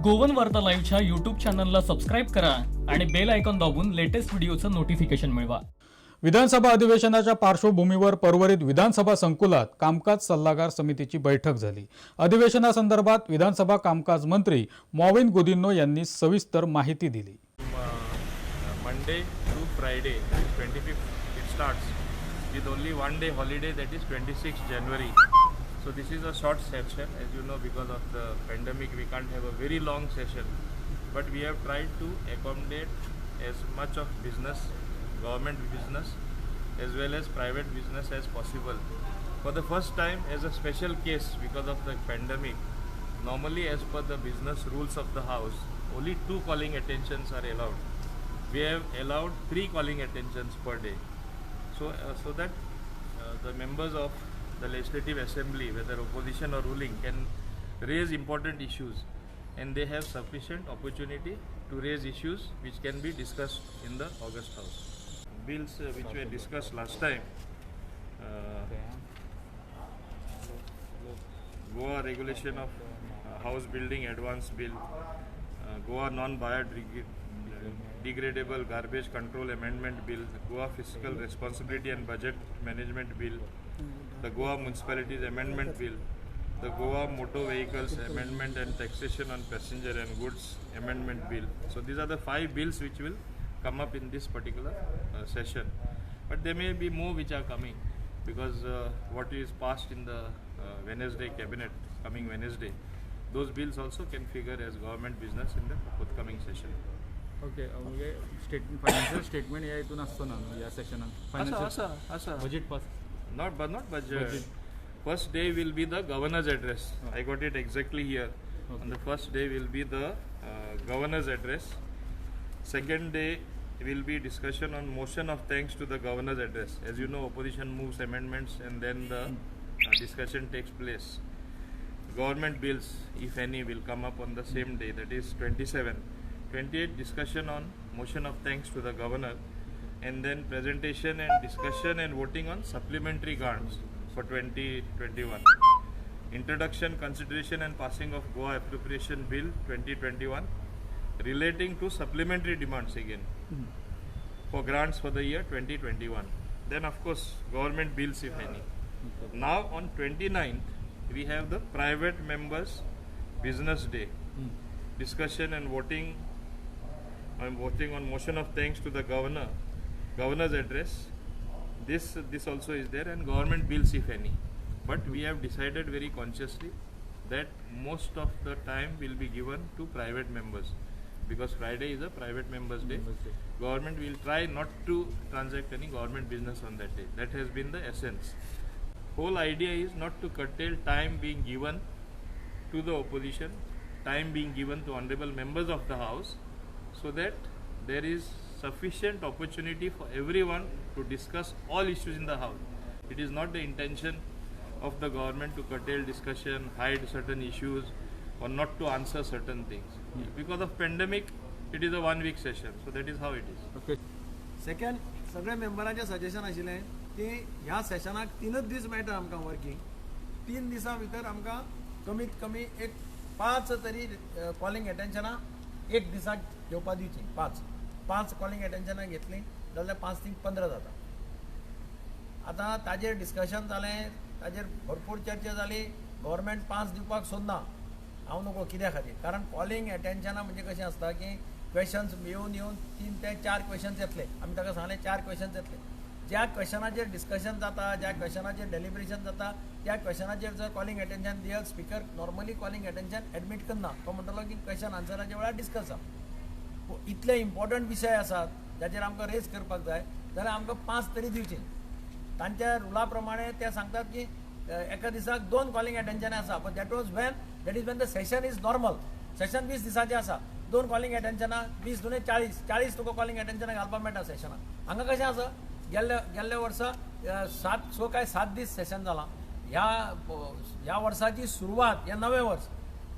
गोवन वार्ता लाईव्हच्या यूट्यूब चॅनलला सबस्क्राईब करा आणि बेल आयकॉन दाबून लेटेस्ट व्हिडिओचं नोटिफिकेशन मिळवा. विधानसभा अधिवेशनाच्या पार्श्वभूमीवर परवरीत विधानसभा संकुलात कामकाज सल्लागार समितीची बैठक झाली. अधिवेशनासंदर्भात विधानसभा कामकाज मंत्री मॉविन गुदिन्हो यांनी सविस्तर माहिती दिली. Monday to Friday, 25th, it starts with only one day holiday, that is 26th January. So this is a short session, as you know, because of the pandemic we can't have a very long session, but we have tried to accommodate as much of business, government business as well as private business as possible. For the first time, as a special case because of the pandemic, normally as per the business rules of the house, only 2 calling attentions are allowed. We have allowed 3 calling attentions per day, so that the members of the legislative assembly, whether opposition or ruling, can raise important issues, and they have sufficient opportunity to raise issues which can be discussed in the August House. Bills which were discussed last time, Goa regulation of house building advance bill, Goa non-biodegradable garbage control amendment bill, Goa fiscal responsibility and budget management bill, the Goa municipalities amendment bill, the Goa motor vehicles amendment and taxation on passenger and goods amendment bill. So these are the 5 bills which will come up in this particular session. But there may be more which are coming, because what is passed in the Wednesday cabinet, coming Wednesday, those bills also can figure as government business in the forthcoming session. Okay म्हणजे financial statement या इथून असतो ना या सेशनात financial budget pass Not budget. First day will be the governor's address. I got it exactly here. Okay. On the first day will be the governor's address. Second day will be discussion on motion of thanks to the governor's address. As you know, opposition moves amendments and then the discussion takes place. Government bills, if any, will come up on the same day, that is 27. 28 discussion on motion of thanks to the governor, and then presentation and discussion and voting on supplementary grants for 2021. Introduction, consideration and passing of Goa Appropriation Bill 2021 relating to supplementary demands again for grants for the year 2021. Then of course government bills if any. Now on 29th we have the private members business day. Discussion and voting. I am voting on motion of thanks to the governor's address. This also is there, and government bills if any. But we have decided very consciously that most of the time will be given to private members, because Friday is a private members day. Government will try not to transact any government business on that day. That has been the essence. Whole idea is not to curtail time being given to the opposition, time being given to honorable members of the house, so that there is sufficient opportunity for everyone to discuss all issues in the house. It is not the intention of the government to curtail discussion, hide certain issues, or not to answer certain things. Because of pandemic, it is a 1-week session, so that is how it is. Okay second सगळ्या मेंबरांचें suggestion आशिल्लें की ह्या सेशनाक 3च दीस मेळटा आमकां working. 3 दिसां भितर आमकां कमीत कमी एक 5 तरी कॉलिंग एटेन्शनां एक दिसाक घेवपा दिवची. 5 कॉलिंग एटेन्शनां घेतलीं जाल्यार 5 तीन 15 जाता. आतां ताजेर डिस्कशन जालें, ताजेर भरपूर चर्चा जाली. गव्हर्मेंट 5 दिवपाक सोदना. हांव नको कित्या खातीर, कारण कॉलिंग एटेन्शनां म्हणजे कशें आसता की क्वेश्चन्स येवन 3 ते 4 क्वेश्चन्स येतले. आमी ताका सांगलें 4 क्वेश्चन्स येतले. ज्या क्वेश्चनाचेर डिस्कशन जाता, ज्या क्वेश्चनाचेर डेलिब्रेशन जाता, त्या क्वेश्चनाचेर जर कॉलिंग एटेन्शन दियल, speaker normally calling attention admit करना. तो म्हणटलो की क्वेश्चन आन्सराच्या वेळार डिस्कस जावं. इतले इम्पॉर्टंट विशय आसात जाचेर आमकां रेज करपाक जाय जाल्यार आमकां 5 तरी दिवचे. तांच्या रुला प्रमाणे ते सांगतात की एका दिसाक 2 कॉलिंग एटेन्शन आसा, but that is when the session is normal. Session 20 दिसाचें आसा, 2 कॉलिंग एटेन्शनां 20 दुने 40 तुका कॉलिंग एटेन्शनां घालपाक मेळटा सेशनाक. हांगा कशें आसा, गेल्ल्या वर्सा 7 दीस सेशन जालां. ह्या वर्साची सुरवात, हें नवें वर्स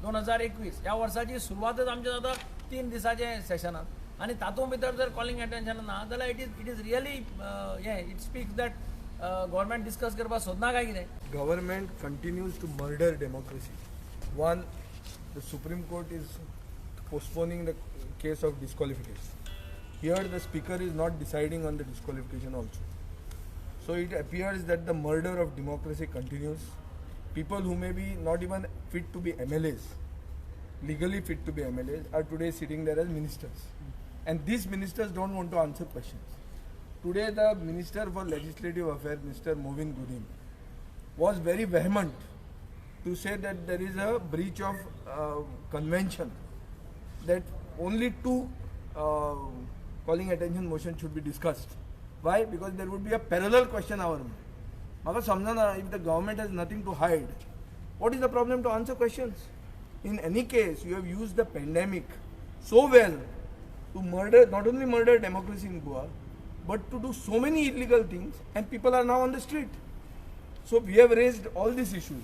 2021, ह्या वर्साची सुरवातच आमची जाता 3 दिसाचें सेशनान, आनी तातूंत भितर जर कॉलिंग एटेन्शन ना जाल्यार it is really it speaks that government discuss करपाक सोदना काय कितें. Government continues to murder democracy. One, the Supreme Court is postponing the case of disqualification. Here the speaker is not deciding on the disqualification also. So it appears that the murder of democracy continues. People who may be not even fit to be MLAs, legally fit to be MLAs, are today sitting there as ministers. And these ministers don't want to answer questions. Today the Minister for Legislative Affairs, Mr. Movin Gudin, was very vehement to say that there is a breach of convention, that only two calling attention motion should be discussed. Why? Because there would be a parallel question hour. Maka samjana, if the government has nothing to hide, what is the problem to answer questions? In any case, you have used the pandemic so well to murder, not only murder democracy in Goa, but to do so many illegal things, and people are now on the street. So we have raised all these issues.